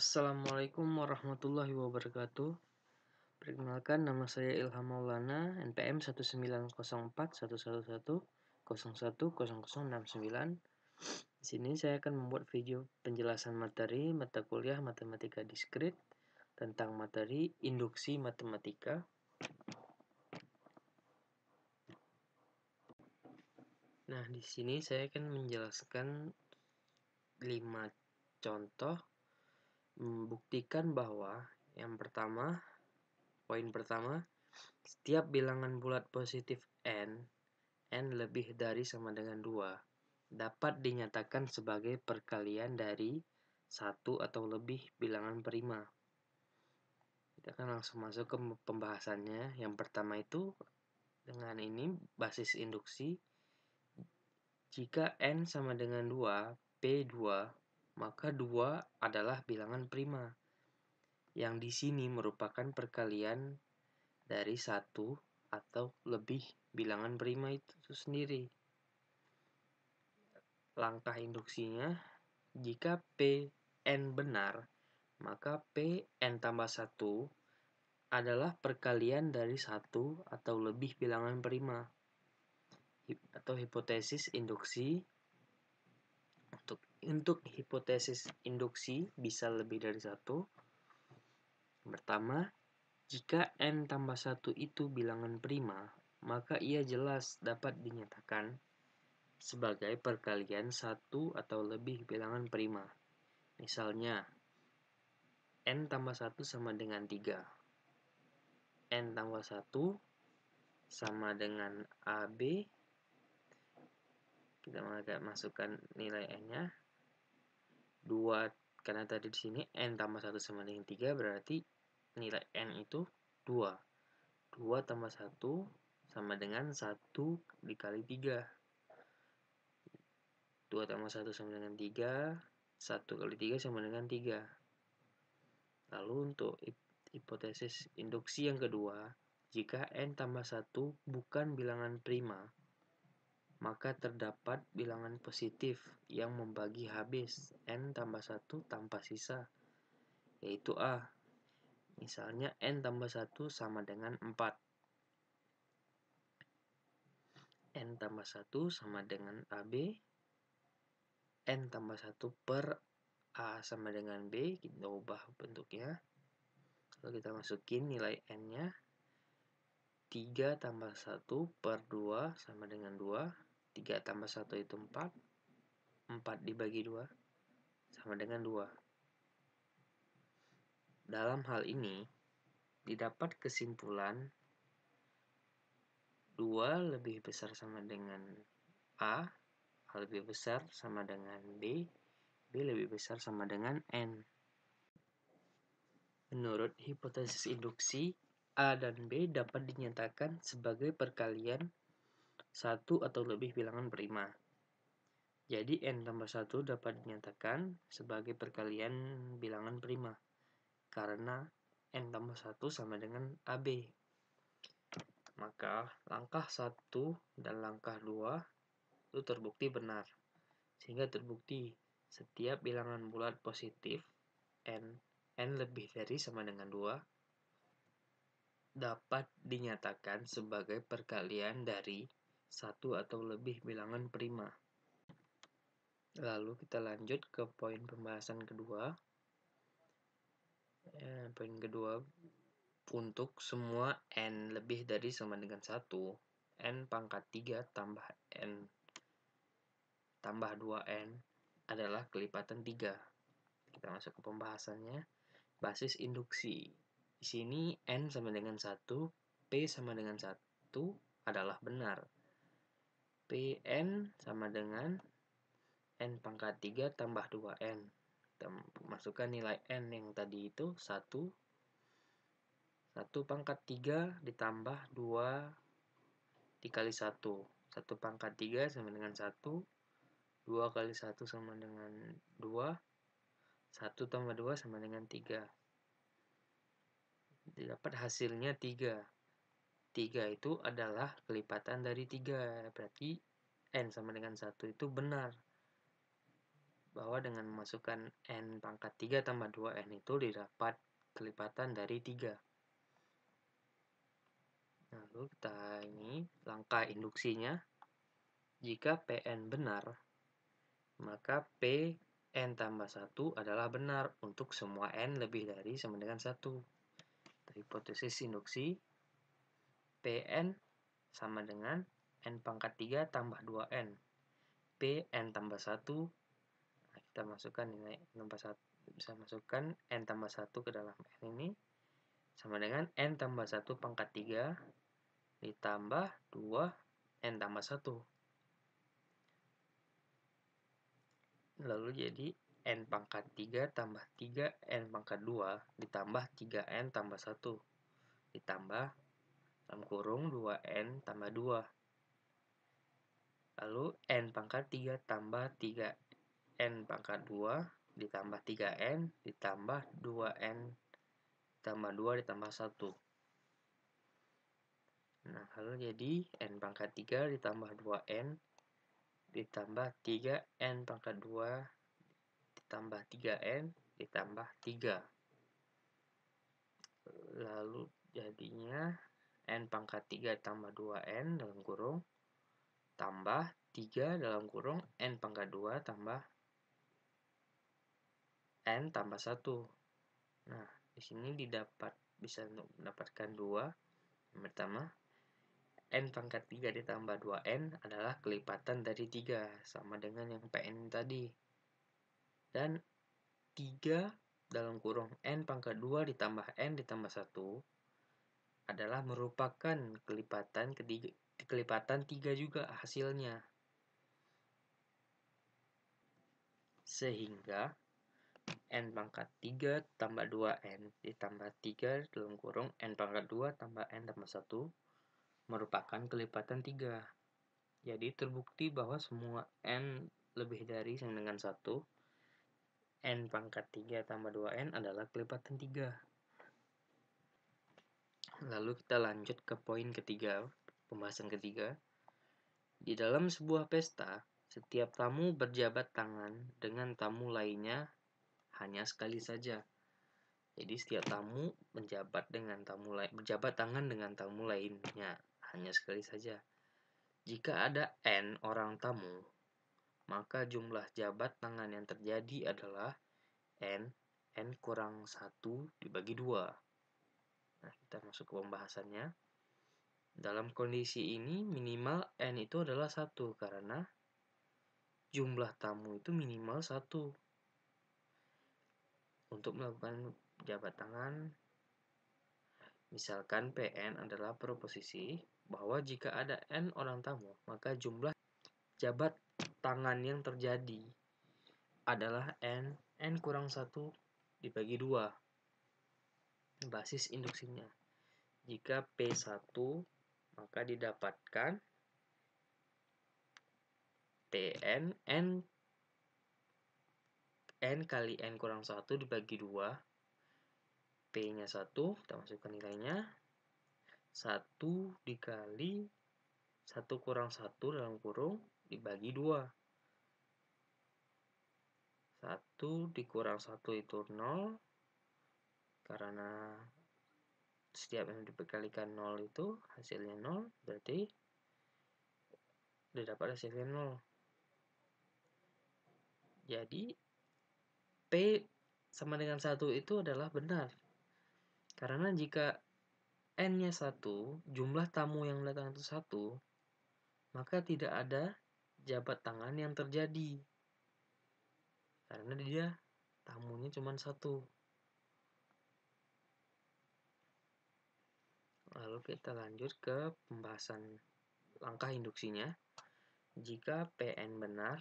Assalamualaikum warahmatullahi wabarakatuh. Perkenalkan, nama saya Ilham Maulana, NPM 1904111010069. Di sini saya akan membuat video penjelasan materi mata kuliah Matematika Diskrit tentang materi induksi matematika. Nah, di sini saya akan menjelaskan 5 contoh membuktikan bahwa poin pertama, setiap bilangan bulat positif n lebih dari sama dengan 2 dapat dinyatakan sebagai perkalian dari satu atau lebih bilangan prima. Kita akan langsung masuk ke pembahasannya. Yang pertama itu dengan ini basis induksi. Jika n sama dengan 2, P2, maka 2 adalah bilangan prima. Yang di sini merupakan perkalian dari satu atau lebih bilangan prima itu sendiri. Langkah induksinya, jika Pn benar, maka Pn tambah 1 adalah perkalian dari satu atau lebih bilangan prima. Atau hipotesis induksi. Untuk hipotesis induksi bisa lebih dari satu. Pertama, jika n tambah 1 itu bilangan prima, maka ia jelas dapat dinyatakan sebagai perkalian satu atau lebih bilangan prima. Misalnya, n tambah 1 sama dengan 3. N tambah 1 sama dengan AB. Kita masukkan nilai n-nya. 2, karena tadi di sini n tambah 1 sama dengan 3, berarti nilai n itu 2. 2 tambah 1 sama dengan 1 dikali 3. 2 tambah 1 sama dengan 3. 1 kali 3 sama dengan 3. Lalu untuk hipotesis induksi yang kedua, jika n tambah 1 bukan bilangan prima, maka terdapat bilangan positif yang membagi habis n tambah 1 tanpa sisa, yaitu A. Misalnya n tambah 1 sama dengan 4. N tambah 1 sama dengan AB. N tambah 1 per A sama dengan B, kita ubah bentuknya. Lalu kita masukin nilai n-nya. 3 tambah 1 per 2 sama dengan 2. 3 tambah 1 itu 4. 4 dibagi 2 sama dengan 2. Dalam hal ini, didapat kesimpulan 2 lebih besar sama dengan A lebih besar sama dengan B lebih besar sama dengan N. Menurut hipotesis induksi, A dan B dapat dinyatakan sebagai perkalian satu atau lebih bilangan prima. Jadi N tambah 1 dapat dinyatakan sebagai perkalian bilangan prima, karena N tambah 1 sama dengan AB. Maka langkah 1 dan langkah 2 itu terbukti benar. Sehingga terbukti setiap bilangan bulat positif n lebih dari sama dengan 2 dapat dinyatakan sebagai perkalian dari satu atau lebih bilangan prima. Lalu kita lanjut ke poin pembahasan kedua. Poin kedua, untuk semua n lebih dari sama dengan 1, n pangkat 3 tambah n tambah 2n adalah kelipatan 3. Kita masuk ke pembahasannya. Basis induksi. Di sini n sama dengan 1, p sama dengan 1 adalah benar. Pn sama dengan n pangkat 3 tambah 2n. Kita masukkan nilai n yang tadi itu 1. 1 pangkat 3 ditambah 2 dikali 1. 1 pangkat 3 sama dengan 1. 2 kali 1 sama dengan 2. 1 tambah 2 sama dengan 3. Didapat hasilnya 3. 3 itu adalah kelipatan dari 3. Berarti n sama dengan 1 itu benar. bahwa dengan memasukkan n pangkat 3 tambah 2n itu didapat kelipatan dari 3. Nah, lalu kita ini langkah induksinya. Jika Pn benar, maka Pn tambah 1 adalah benar untuk semua n lebih dari sama dengan 1. Hipotesis induksi, Pn sama dengan n pangkat 3 tambah 2n. Pn tambah 1, nah kita masukkan nilai n tambah 1, bisa masukkan n tambah 1 ke dalam n ini, sama dengan n tambah 1 pangkat 3 ditambah 2 n tambah 1. Lalu jadi n pangkat 3 tambah 3n pangkat 2 ditambah 3n tambah 1 ditambah dalam kurung 2n tambah 2. Lalu n pangkat 3 tambah 3n pangkat 2 ditambah 3n ditambah 2n tambah 2 ditambah 1. Nah, lalu jadi n pangkat 3 ditambah 2n ditambah 3n pangkat 2 ditambah 3n ditambah 3. Lalu jadinya n pangkat 3 tambah 2n dalam kurung tambah 3 dalam kurung n pangkat 2 tambah n tambah 1. Nah, di sini bisa mendapatkan 2. Yang pertama, n pangkat 3 ditambah 2n adalah kelipatan dari 3, sama dengan yang Pn tadi. Dan 3 dalam kurung n pangkat 2 ditambah n ditambah 1 adalah merupakan kelipatan 3 juga hasilnya. Sehingga n pangkat 3 tambah 2n ditambah 3 dalam kurung n pangkat 2 tambah n tambah 1 merupakan kelipatan 3. Jadi terbukti bahwa semua n lebih dari sama dengan 1, n pangkat 3 tambah 2n adalah kelipatan 3. Lalu kita lanjut ke poin ketiga, pembahasan ketiga. Di dalam sebuah pesta, setiap tamu berjabat tangan dengan tamu lainnya hanya sekali saja. Jadi setiap tamu berjabat tangan dengan tamu lainnya hanya sekali saja. Jika ada n orang tamu, maka jumlah jabat tangan yang terjadi adalah n kurang 1 dibagi 2. Nah, kita masuk ke pembahasannya. Dalam kondisi ini minimal n itu adalah 1 karena jumlah tamu itu minimal 1. Untuk melakukan jabat tangan, misalkan Pn adalah proposisi bahwa jika ada n orang tamu, maka jumlah jabat tangan yang terjadi adalah n kurang 1 dibagi 2. Basis induksinya. Jika P1, maka didapatkan Pn n kali n kurang 1 dibagi 2. P-nya 1, kita masukkan nilainya. 1 dikali 1 kurang 1 dalam kurung dibagi 2. 1 dikurang 1 itu 0. Karena setiap yang dikalikan 0 itu hasilnya 0, berarti didapat hasilnya 0. Jadi P sama dengan 1 itu adalah benar. Karena jika n-nya 1, jumlah tamu yang datang itu 1, maka tidak ada jabat tangan yang terjadi. Karena dia tamunya cuma 1. Lalu kita lanjut ke pembahasan langkah induksinya. Jika Pn benar,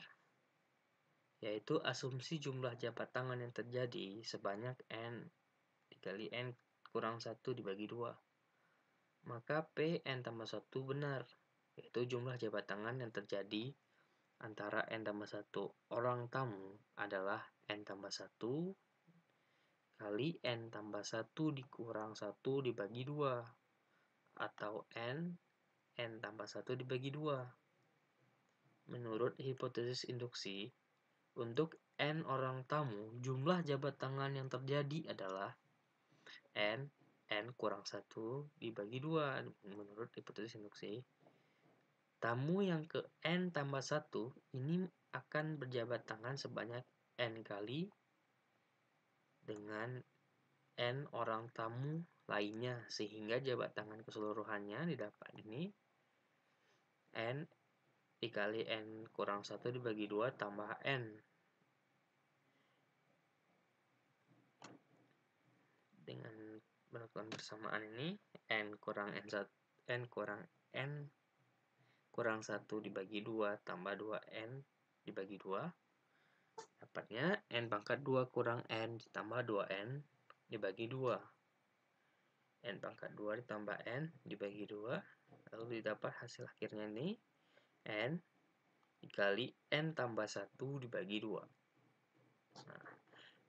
yaitu asumsi jumlah jabat tangan yang terjadi sebanyak n dikali n kurang 1 dibagi 2. Maka Pn tambah 1 benar, yaitu jumlah jabat tangan yang terjadi antara n tambah 1 orang tamu adalah n tambah 1 kali n tambah 1 dikurang 1 dibagi 2. Atau n tambah 1 dibagi 2. Menurut hipotesis induksi, Untuk N orang tamu, jumlah jabat tangan yang terjadi adalah N kurang 1 dibagi 2 menurut hipotesis induksi. Tamu yang ke N tambah 1 ini akan berjabat tangan sebanyak N kali dengan N orang tamu lainnya, sehingga jabat tangan keseluruhannya didapat ini N dikali N kurang 1 dibagi 2 tambah N. Dengan melakukan persamaan ini N kurang N kurang 1 dibagi 2 tambah 2N dibagi 2 dapatnya N pangkat 2 kurang N ditambah 2N dibagi 2. N pangkat 2 ditambah N dibagi 2, lalu didapat hasil akhirnya ini N dikali N tambah 1 dibagi 2. Nah,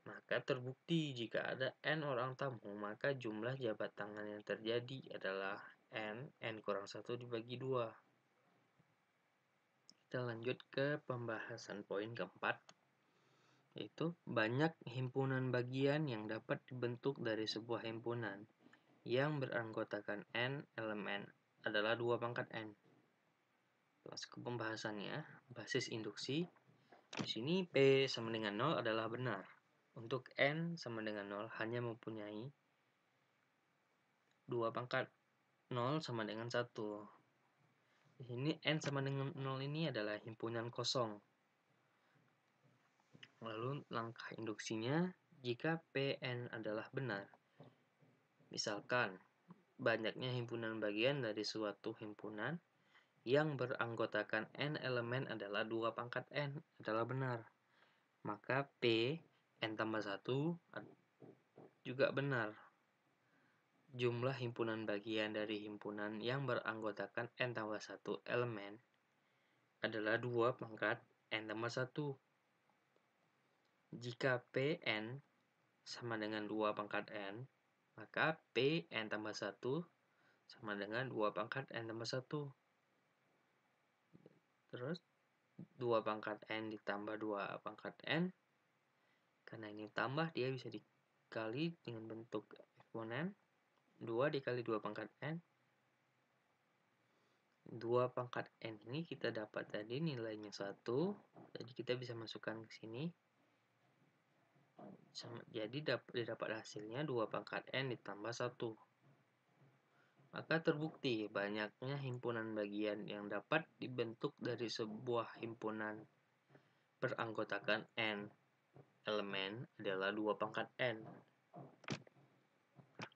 maka terbukti jika ada N orang tamu, maka jumlah jabat tangan yang terjadi adalah N kurang 1 dibagi 2. Kita lanjut ke pembahasan poin keempat, yaitu banyak himpunan bagian yang dapat dibentuk dari sebuah himpunan yang beranggotakan N elemen adalah 2 pangkat N. Masuk ke pembahasannya, basis induksi. Di sini P sama dengan 0 adalah benar. Untuk N sama dengan 0 hanya mempunyai 2 pangkat. 0 sama dengan 1. Di sini N sama dengan 0 ini adalah himpunan kosong. Lalu langkah induksinya, jika Pn adalah benar, misalkan banyaknya himpunan bagian dari suatu himpunan yang beranggotakan N elemen adalah 2 pangkat N adalah benar, maka P N tambah 1 juga benar. Jumlah himpunan bagian dari himpunan yang beranggotakan N tambah 1 elemen adalah 2 pangkat N tambah 1. Jika Pn sama dengan 2 pangkat N, maka Pn tambah 1 sama dengan 2 pangkat N tambah 1. Terus 2 pangkat N ditambah 2 pangkat N, karena ini tambah dia bisa dikali dengan bentuk eksponen. 2 dikali 2 pangkat N, 2 pangkat N ini kita dapat tadi nilainya 1, jadi kita bisa masukkan ke sini. Jadi didapat hasilnya 2 pangkat N ditambah 1. Maka terbukti banyaknya himpunan bagian yang dapat dibentuk dari sebuah himpunan beranggotakan N elemen adalah 2 pangkat N.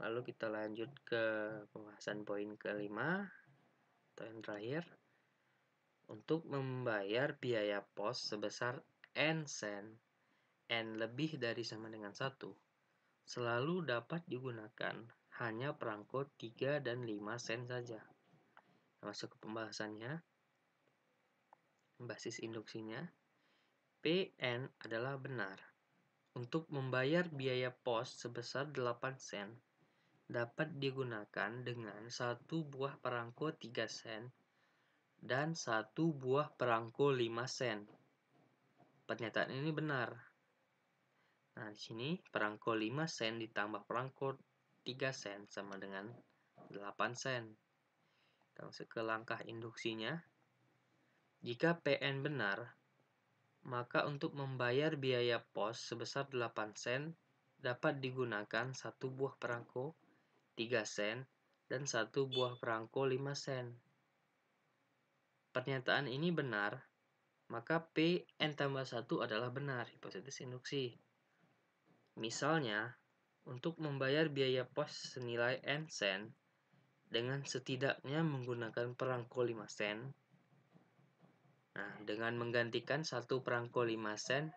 Lalu kita lanjut ke pembahasan poin kelima atau yang terakhir. Untuk membayar biaya pos sebesar N sen, N lebih dari sama dengan 1, selalu dapat digunakan hanya perangko 3 dan 5 sen saja. Masuk ke pembahasannya. Basis induksinya, Pn adalah benar. Untuk membayar biaya pos sebesar 8 sen, dapat digunakan dengan 1 buah perangko 3 sen dan 1 buah perangko 5 sen. Pernyataan ini benar. Nah, di sini perangko 5 sen ditambah perangko 3 sen sama dengan 8 sen. Kita masuk ke langkah induksinya. Jika Pn benar, maka untuk membayar biaya pos sebesar 8 sen dapat digunakan 1 buah perangko 3 sen dan 1 buah perangko 5 sen. Pernyataan ini benar, maka Pn tambah 1 adalah benar, hipotesis induksi. Misalnya, untuk membayar biaya pos senilai N sen dengan setidaknya menggunakan perangko 5 sen, nah, dengan menggantikan 1 perangko 5 sen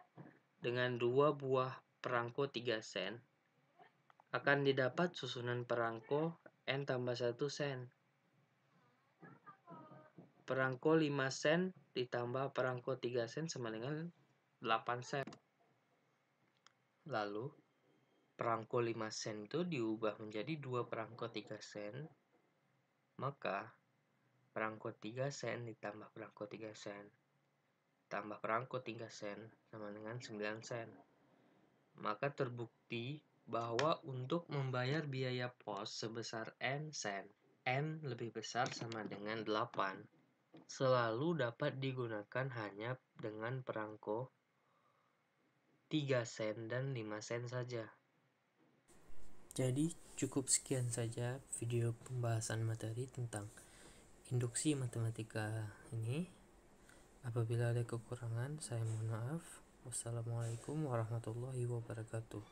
dengan 2 buah perangko 3 sen, akan didapat susunan perangko N tambah 1 sen. Perangko 5 sen ditambah perangko 3 sen sama dengan 8 sen. Lalu, perangko 5 sen itu diubah menjadi 2 perangko 3 sen. Maka, perangko 3 sen ditambah perangko 3 sen tambah perangko 3 sen sama dengan 9 sen. Maka terbukti bahwa untuk membayar biaya pos sebesar N sen, N lebih besar sama dengan 8, selalu dapat digunakan hanya dengan perangko 3 sen dan 5 sen saja. Jadi cukup sekian saja video pembahasan materi tentang induksi matematika ini. Apabila ada kekurangan, saya mohon maaf. Wassalamualaikum warahmatullahi wabarakatuh.